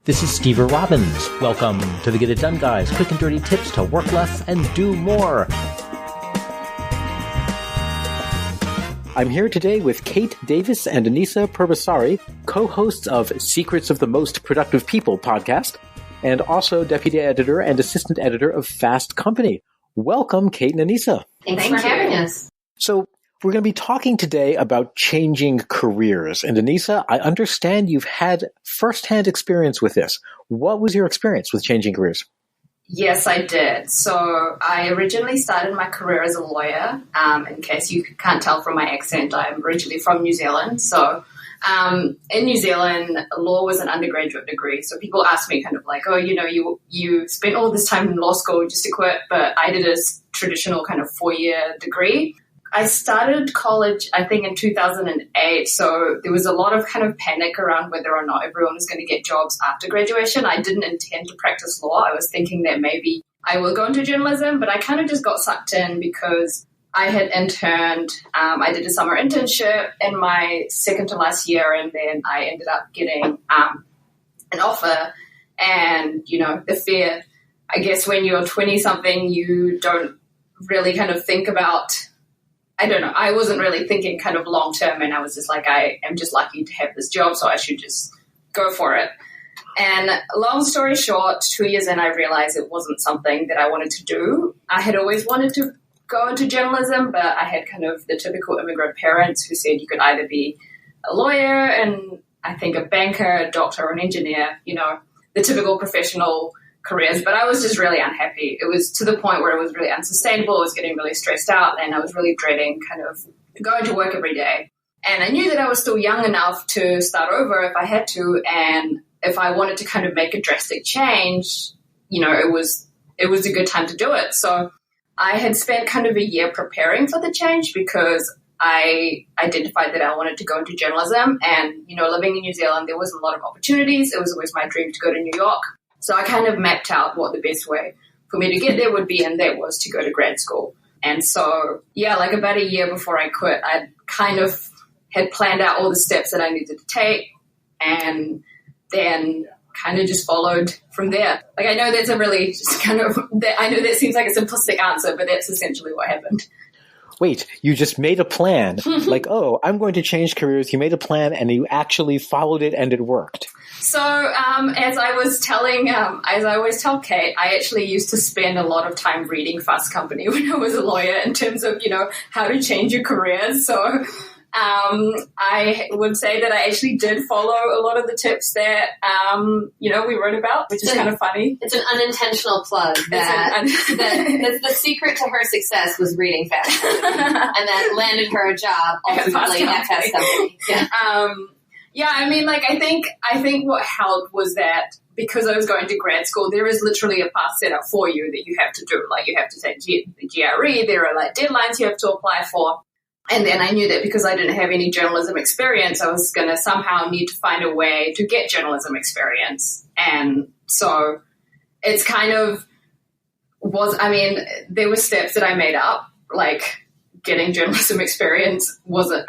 This is Steve Robbins. Welcome to the Get It Done Guys, quick and dirty tips to work less and do more. I'm here today with Kate Davis and Anisa Purbasari, co-hosts of Secrets of the Most Productive People podcast, and also deputy editor and assistant editor of Fast Company. Welcome, Kate and Anisa. Thanks for having us. So we're going to be talking today about changing careers. And Anisa, I understand you've had firsthand experience with this. What was your experience with changing careers? Yes, I did. So I originally started my career as a lawyer. In case you can't tell from my accent, I'm originally from New Zealand. So in New Zealand, law was an undergraduate degree. So people ask me kind of like, oh, you spent all this time in law school just to quit. But I did a traditional kind of 4-year degree. I started college, I think, in 2008, so there was a lot of kind of panic around whether or not everyone was going to get jobs after graduation. I didn't intend to practice law. I was thinking that maybe I will go into journalism, but I kind of just got sucked in because I had interned. I did a summer internship in my second to last year, and then I ended up getting an offer. And, the fear, I guess when you're 20-something, you don't really kind of think about, I don't know, I wasn't really thinking kind of long term, and I was just like, I am just lucky to have this job, so I should just go for it. And long story short, 2 years in, I realized it wasn't something that I wanted to do. I had always wanted to go into journalism, but I had kind of the typical immigrant parents who said you could either be a lawyer and I think a banker, a doctor, or an engineer, the typical professional careers, but I was just really unhappy. It was to the point where it was really unsustainable. I was getting really stressed out, and I was really dreading kind of going to work every day. And I knew that I was still young enough to start over if I had to, and if I wanted to kind of make a drastic change, it was a good time to do it. So I had spent kind of a year preparing for the change because I identified that I wanted to go into journalism, and living in New Zealand, there wasn't a lot of opportunities. It was always my dream to go to New York. So I kind of mapped out what the best way for me to get there would be, and that was to go to grad school. And so, like about a year before I quit, I kind of had planned out all the steps that I needed to take, and then kind of just followed from there. Like, I know that's a really just kind of, I know that seems like a simplistic answer, but that's essentially what happened. Wait, you just made a plan. Like, oh, I'm going to change careers. You made a plan and you actually followed it and it worked. So as I always tell Kate, I actually used to spend a lot of time reading Fast Company when I was a lawyer in terms of, how to change your careers. So I would say that I actually did follow a lot of the tips that, we wrote about, which is kind of funny. It's an unintentional plug that the secret to her success was reading Fast Company, and that landed her a job ultimately at Fast Company. Yeah. I think what helped was that because I was going to grad school, there is literally a path set up for you that you have to do. Like, you have to take the GRE, there are like deadlines you have to apply for. And then I knew that because I didn't have any journalism experience, I was going to somehow need to find a way to get journalism experience. And so it's kind of there were steps that I made up, like getting journalism experience wasn't,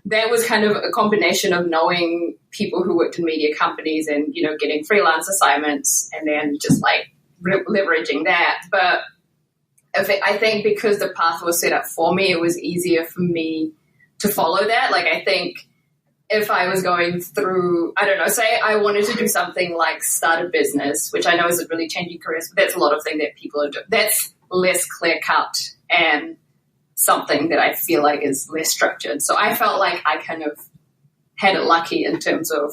that was kind of a combination of knowing people who worked in media companies and, getting freelance assignments and then just like leveraging that. But I think because the path was set up for me, it was easier for me to follow that. Like, I think if I was going through, I don't know, say I wanted to do something like start a business, which I know isn't really changing careers, but that's a lot of things that people are doing. That's less clear cut and something that I feel like is less structured. So I felt like I kind of had it lucky in terms of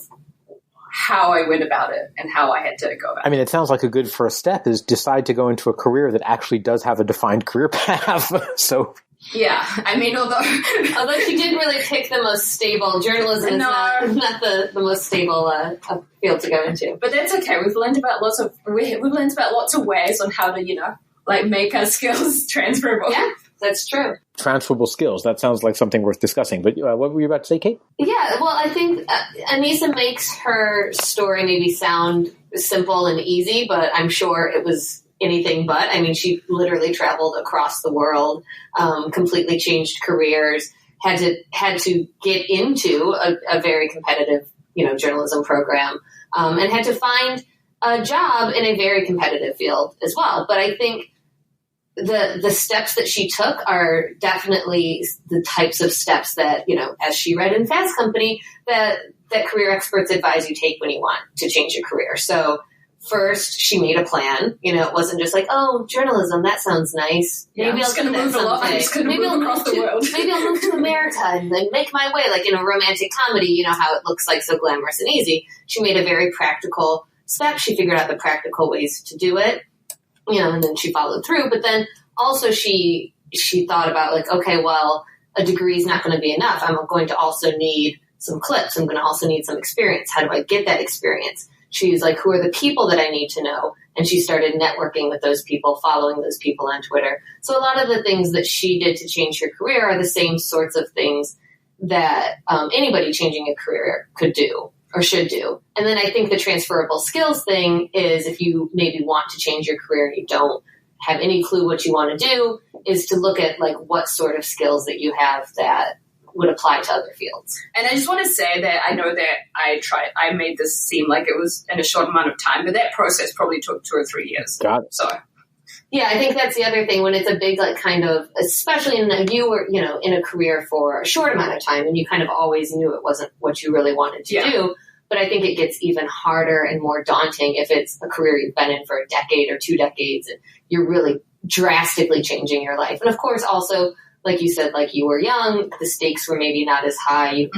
how I went about it and how I had to go about it. It sounds like a good first step is decide to go into a career that actually does have a defined career path. So yeah, although she didn't really pick the most stable, journalism is not the most stable field to go into. But that's okay. We've learned about lots of ways on how to make our skills transferable. Yeah, that's true. Transferable skills. That sounds like something worth discussing. But what were you about to say, Kate? Yeah, well, I think Anisa makes her story maybe sound simple and easy, but I'm sure it was anything but. She literally traveled across the world, completely changed careers, had to get into a very competitive, journalism program, and had to find a job in a very competitive field as well. But I think the steps that she took are definitely the types of steps that, as she read in Fast Company, that career experts advise you take when you want to change your career. So first, she made a plan. It wasn't just like, oh, journalism, that sounds nice. Maybe I'm just going to move a lot. I'm just going to move across the world. Maybe I'll move to America and then make my way, like in a romantic comedy, how it looks like so glamorous and easy. She made a very practical step. She figured out the practical ways to do it, and then she followed through. But then also she thought about like, okay, well, a degree is not going to be enough. I'm going to also need some clips. I'm going to also need some experience. How do I get that experience? She's like, who are the people that I need to know? And she started networking with those people, following those people on Twitter. So a lot of the things that she did to change her career are the same sorts of things that anybody changing a career could do or should do. And then I think the transferable skills thing is if you maybe want to change your career and you don't have any clue what you want to do, is to look at like what sort of skills that you have that would apply to other fields. And I just want to say that I know that I made this seem like it was in a short amount of time, but that process probably took 2 or 3 years. Got it. So, yeah, I think that's the other thing when it's a big, like kind of, especially you were, in a career for a short amount of time and you kind of always knew it wasn't what you really wanted to do. But I think it gets even harder and more daunting if it's a career you've been in for a decade or 2 decades and you're really drastically changing your life. And of course, also, like you said, like you were young, the stakes were maybe not as high.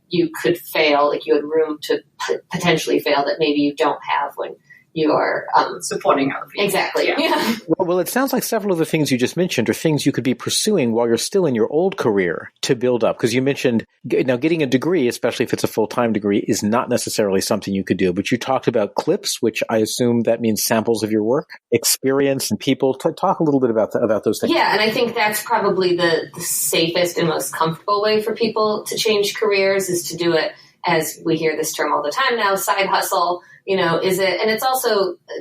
You could fail, like you had room to potentially fail that maybe you don't have when you are supporting other people. Exactly. Yeah. Well, it sounds like several of the things you just mentioned are things you could be pursuing while you're still in your old career to build up. Because you mentioned now getting a degree, especially if it's a full-time degree, is not necessarily something you could do. But you talked about clips, which I assume that means samples of your work, experience, and people. Talk a little bit about those things. Yeah, and I think that's probably the safest and most comfortable way for people to change careers is to do it, as we hear this term all the time now, side hustle. Is it, and it's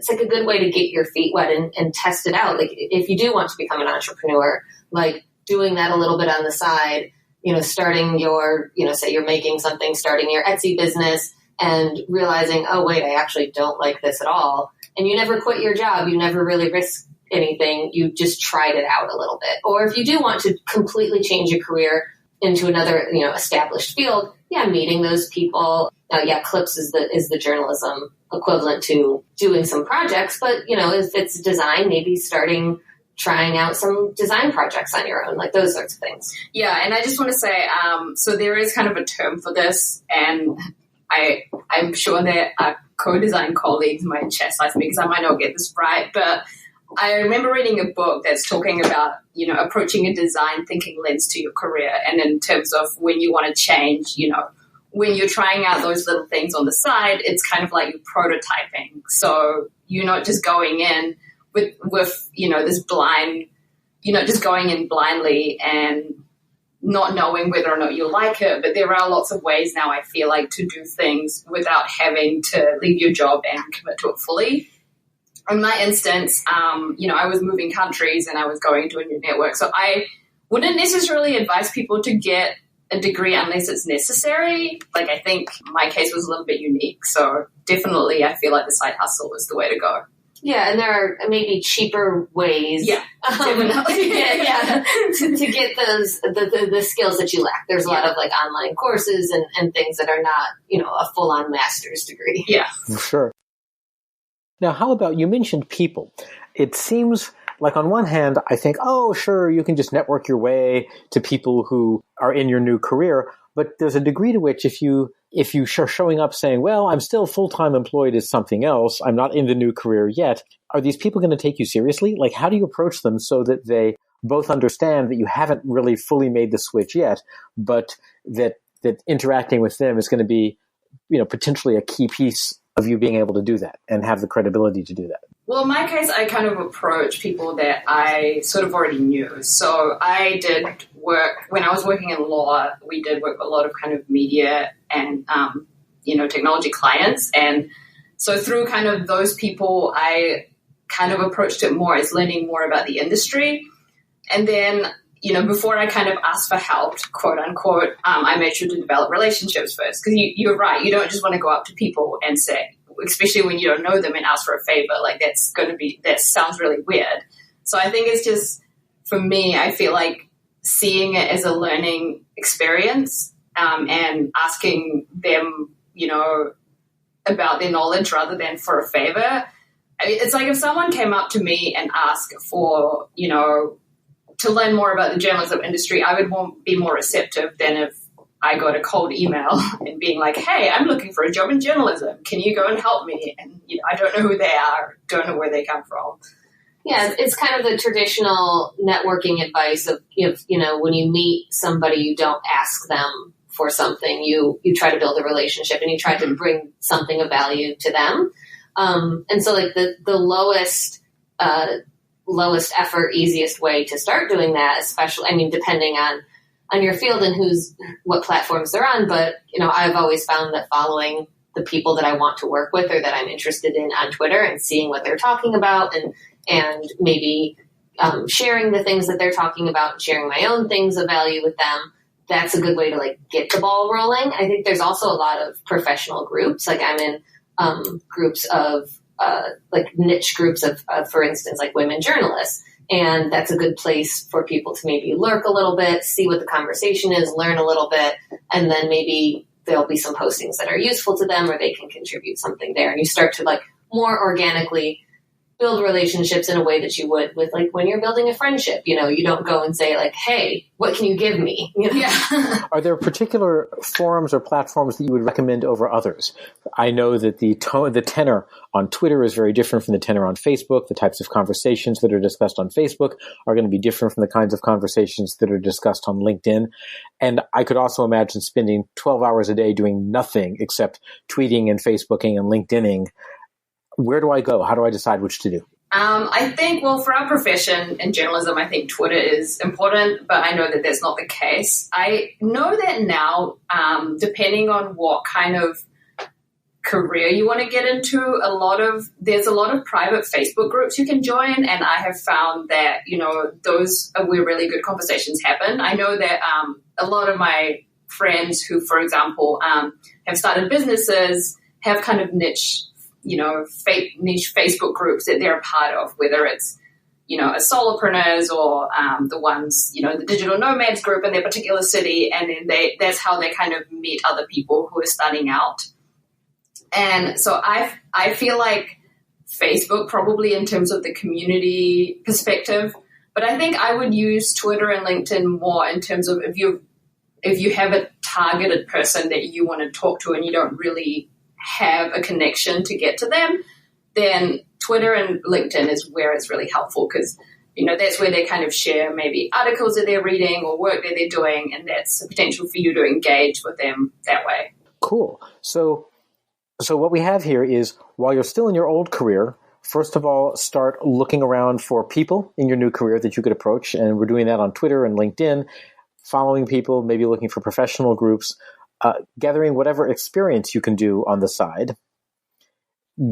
like a good way to get your feet wet and test it out. Like if you do want to become an entrepreneur, like doing that a little bit on the side, starting your, say you're making something, starting your Etsy business and realizing, oh wait, I actually don't like this at all. And you never quit your job. You never really risk anything. You just tried it out a little bit. Or if you do want to completely change your career into another, established field, meeting those people. Clips is the journalism equivalent to doing some projects, but if it's design, maybe trying out some design projects on your own, like those sorts of things. Yeah, and I just want to say, so there is kind of a term for this, and I'm sure that our co-design colleagues might chastise me because I might not get this right, but I remember reading a book that's talking about, approaching a design thinking lens to your career, and in terms of when you want to change, when you're trying out those little things on the side, it's kind of like you're prototyping. So you're not just going in with this blind, just going in blindly and not knowing whether or not you like it. But there are lots of ways now, I feel like, to do things without having to leave your job and commit to it fully. In my instance, I was moving countries and I was going to a new network. So I wouldn't necessarily advise people to get a degree unless it's necessary. Like, I think my case was a little bit unique. So definitely I feel like the side hustle is the way to go. Yeah, and there are maybe cheaper ways. Yeah, definitely. to get those the skills that you lack. There's a lot of like online courses and things that are not, a full-on master's degree. Yeah. Sure. Now, how about, you mentioned people. It seems like on one hand, I think, oh, sure, you can just network your way to people who are in your new career. But there's a degree to which if you are showing up saying, well, I'm still full-time employed as something else, I'm not in the new career yet, are these people going to take you seriously? Like, how do you approach them so that they both understand that you haven't really fully made the switch yet, but that interacting with them is going to be, potentially a key piece of you being able to do that and have the credibility to do that? Well, in my case, I kind of approach people that I sort of already knew. So I did work, when I was working in law, we did work with a lot of kind of media and, technology clients. And so through kind of those people, I kind of approached it more as learning more about the industry. And then, before I kind of ask for help, quote unquote, I made sure to develop relationships first. Because you're right, you don't just want to go up to people and say, especially when you don't know them, and ask for a favor. Like that sounds really weird. So I think it's just, for me, I feel like seeing it as a learning experience, and asking them, about their knowledge rather than for a favor. It's like if someone came up to me and asked for, to learn more about the journalism industry, I would be more receptive than if I got a cold email and being like, hey, I'm looking for a job in journalism. Can you go and help me? And I don't know who they are, don't know where they come from. Yeah, it's kind of the traditional networking advice of, when you meet somebody, you don't ask them for something. You try to build a relationship and you try to bring something of value to them. And so like the lowest effort, easiest way to start doing that, especially, depending on your field and what platforms they're on. But, I've always found that following the people that I want to work with or that I'm interested in on Twitter and seeing what they're talking about and maybe sharing the things that they're talking about and sharing my own things of value with them, that's a good way to get the ball rolling. I think there's also a lot of professional groups. Like I'm in groups of niche groups of, for instance, like women journalists. And that's a good place for people to maybe lurk a little bit, see what the conversation is, learn a little bit, and then maybe there'll be some postings that are useful to them or they can contribute something there. And you start to more organically build relationships in a way that you would with when you're building a friendship. You don't go and say hey, what can you give me? Yeah. Are there particular forums or platforms that you would recommend over others? I know that the tenor on Twitter is very different from the tenor on Facebook. The types of conversations that are discussed on Facebook are going to be different from the kinds of conversations that are discussed on LinkedIn. And I could also imagine spending 12 hours a day doing nothing except tweeting and Facebooking and LinkedIning. Where do I go? How do I decide which to do? I think, for our profession in journalism, I think Twitter is important, but I know that that's not the case. I know that now, depending on what kind of career you want to get into, there's a lot of private Facebook groups you can join, and I have found that, those are where really good conversations happen. I know that a lot of my friends who, for example, have started businesses have kind of niche Facebook groups that they're a part of, whether it's, a solopreneurs or the ones, the digital nomads group in their particular city. And then that's how they kind of meet other people who are starting out. And so I feel like Facebook probably in terms of the community perspective, but I think I would use Twitter and LinkedIn more in terms of if you have a targeted person that you want to talk to and you don't really have a connection to get to them, then Twitter and LinkedIn is where it's really helpful because, that's where they kind of share maybe articles that they're reading or work that they're doing, and that's a potential for you to engage with them that way. Cool. So what we have here is while you're still in your old career, first of all, start looking around for people in your new career that you could approach, and we're doing that on Twitter and LinkedIn, following people, maybe looking for professional groups, gathering whatever experience you can do on the side,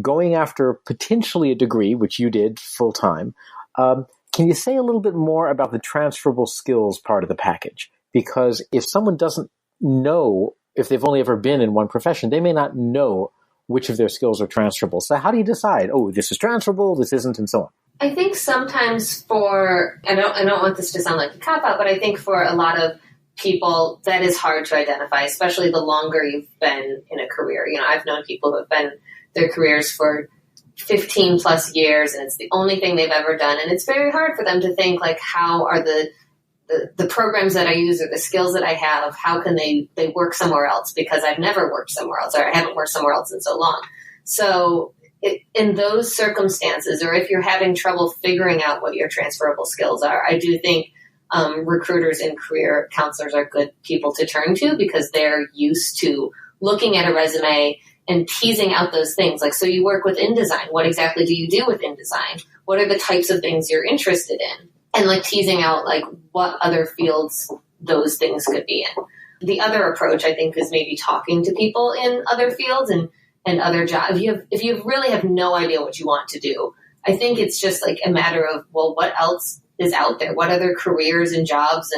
going after potentially a degree, which you did full-time. Can you say a little bit more about the transferable skills part of the package? Because if someone doesn't know, if they've only ever been in one profession, they may not know which of their skills are transferable. So how do you decide, this is transferable, this isn't, and so on? I think sometimes I don't want this to sound like a cop-out, but I think for a lot of people, that is hard to identify, especially the longer you've been in a career. I've known people who have been their careers for 15 plus years and it's the only thing they've ever done. And it's very hard for them to think how are the programs that I use or the skills that I have, how can they work somewhere else because I've never worked somewhere else or I haven't worked somewhere else in so long. So in those circumstances, or if you're having trouble figuring out what your transferable skills are, I do think recruiters and career counselors are good people to turn to because they're used to looking at a resume and teasing out those things. So you work with InDesign. What exactly do you do with InDesign? What are the types of things you're interested in? And teasing out what other fields those things could be in. The other approach, I think, is maybe talking to people in other fields and other jobs. If you really have no idea what you want to do, I think it's just a matter of, what else is out there? What other careers and jobs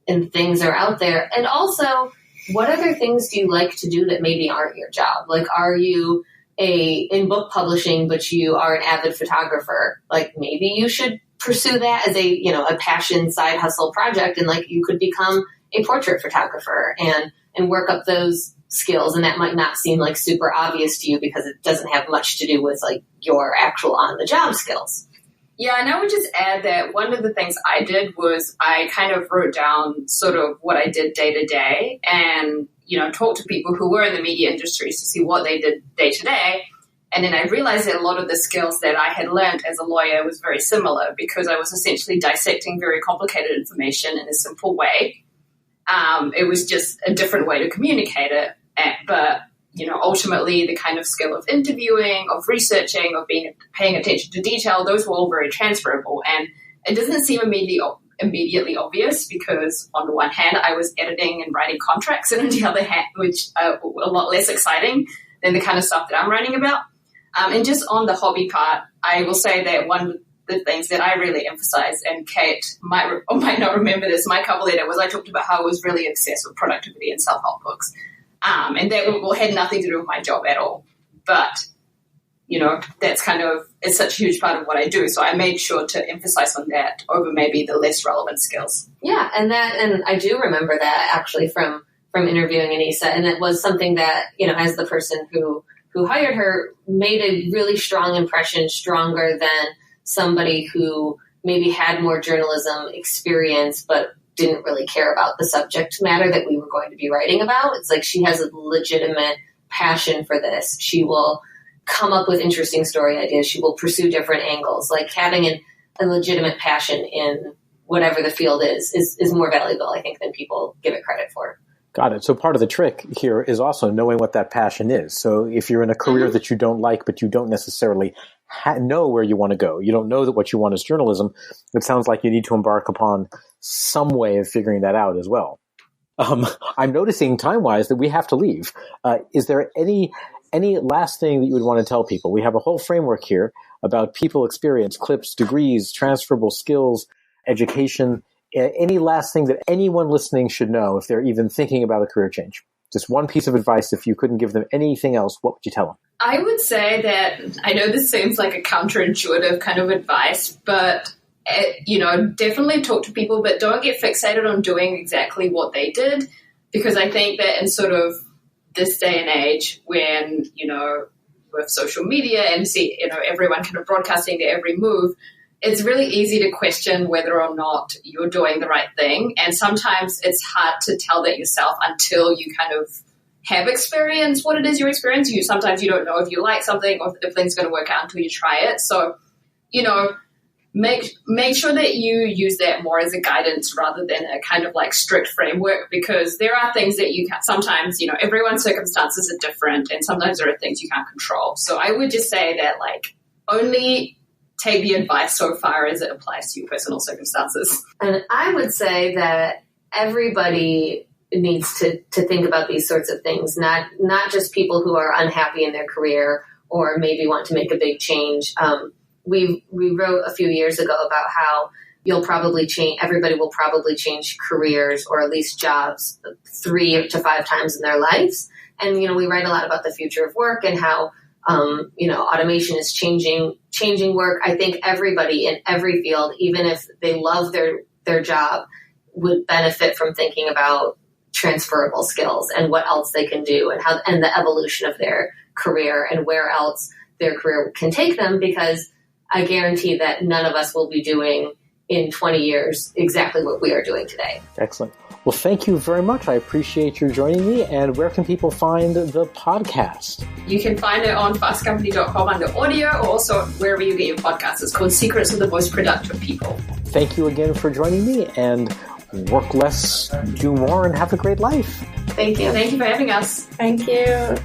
and things are out there? And also, what other things do you like to do that maybe aren't your job? Like, are you in book publishing, but you are an avid photographer? Like, maybe you should pursue that as a passion side hustle project, and like you could become a portrait photographer and work up those skills. And that might not seem like super obvious to you because it doesn't have much to do with like your actual on the job skills. Yeah, and I would just add that one of the things I did was I kind of wrote down sort of what I did day to day and, talked to people who were in the media industries to see what they did day to day. And then I realized that a lot of the skills that I had learned as a lawyer was very similar because I was essentially dissecting very complicated information in a simple way. It was just a different way to communicate it. But ultimately the kind of skill of interviewing, of researching, of paying attention to detail, those were all very transferable. And it doesn't seem immediately obvious because on the one hand, I was editing and writing contracts, and on the other hand, which are a lot less exciting than the kind of stuff that I'm writing about. And just on the hobby part, I will say that one of the things that I really emphasize, and Kate might or might not remember this, my cover letter was I talked about how I was really obsessed with productivity and self-help books. And that had nothing to do with my job at all. But, that's it's such a huge part of what I do. So I made sure to emphasize on that over maybe the less relevant skills. Yeah, and I do remember that actually from interviewing Anisa. And it was something that, as the person who hired her, made a really strong impression, stronger than somebody who maybe had more journalism experience, but didn't really care about the subject matter that we were going to be writing about. It's like she has a legitimate passion for this. She will come up with interesting story ideas. She will pursue different angles. Like having a legitimate passion in whatever the field is more valuable, I think, than people give it credit for. Got it. So part of the trick here is also knowing what that passion is. So if you're in a career that you don't like, but you don't necessarily know where you want to go, you don't know that what you want is journalism, it sounds like you need to embark upon some way of figuring that out as well. I'm noticing time-wise that we have to leave. Is there any last thing that you would want to tell people? We have a whole framework here about people experience, clips, degrees, transferable skills, education. Any last thing that anyone listening should know if they're even thinking about a career change? Just one piece of advice. If you couldn't give them anything else, what would you tell them? I would say that, I know this seems like a counterintuitive kind of advice, but definitely talk to people, but don't get fixated on doing exactly what they did, because I think that in sort of this day and age when, with social media and everyone kind of broadcasting their every move, it's really easy to question whether or not you're doing the right thing. And sometimes it's hard to tell that yourself until you kind of have experienced what it is you experience. Sometimes you don't know if you like something or if things are going to work out until you try it. So, make sure that you use that more as a guidance rather than a kind of like strict framework, because there are things that you can sometimes, everyone's circumstances are different and sometimes there are things you can't control. So I would just say that only take the advice so far as it applies to your personal circumstances. And I would say that everybody needs to think about these sorts of things, not just people who are unhappy in their career or maybe want to make a big change. We wrote a few years ago about how everybody will probably change careers or at least jobs 3 to 5 times in their lives. And, we write a lot about the future of work and how, automation is changing work. I think everybody in every field, even if they love their job, would benefit from thinking about transferable skills and what else they can do and the evolution of their career and where else their career can take them, because I guarantee that none of us will be doing in 20 years exactly what we are doing today. Excellent. Well, thank you very much. I appreciate you joining me. And where can people find the podcast? You can find it on fastcompany.com under audio, or also wherever you get your podcasts. It's called Secrets of the Most Productive People. Thank you again for joining me, and work less, do more, and have a great life. Thank you. Thank you for having us. Thank you.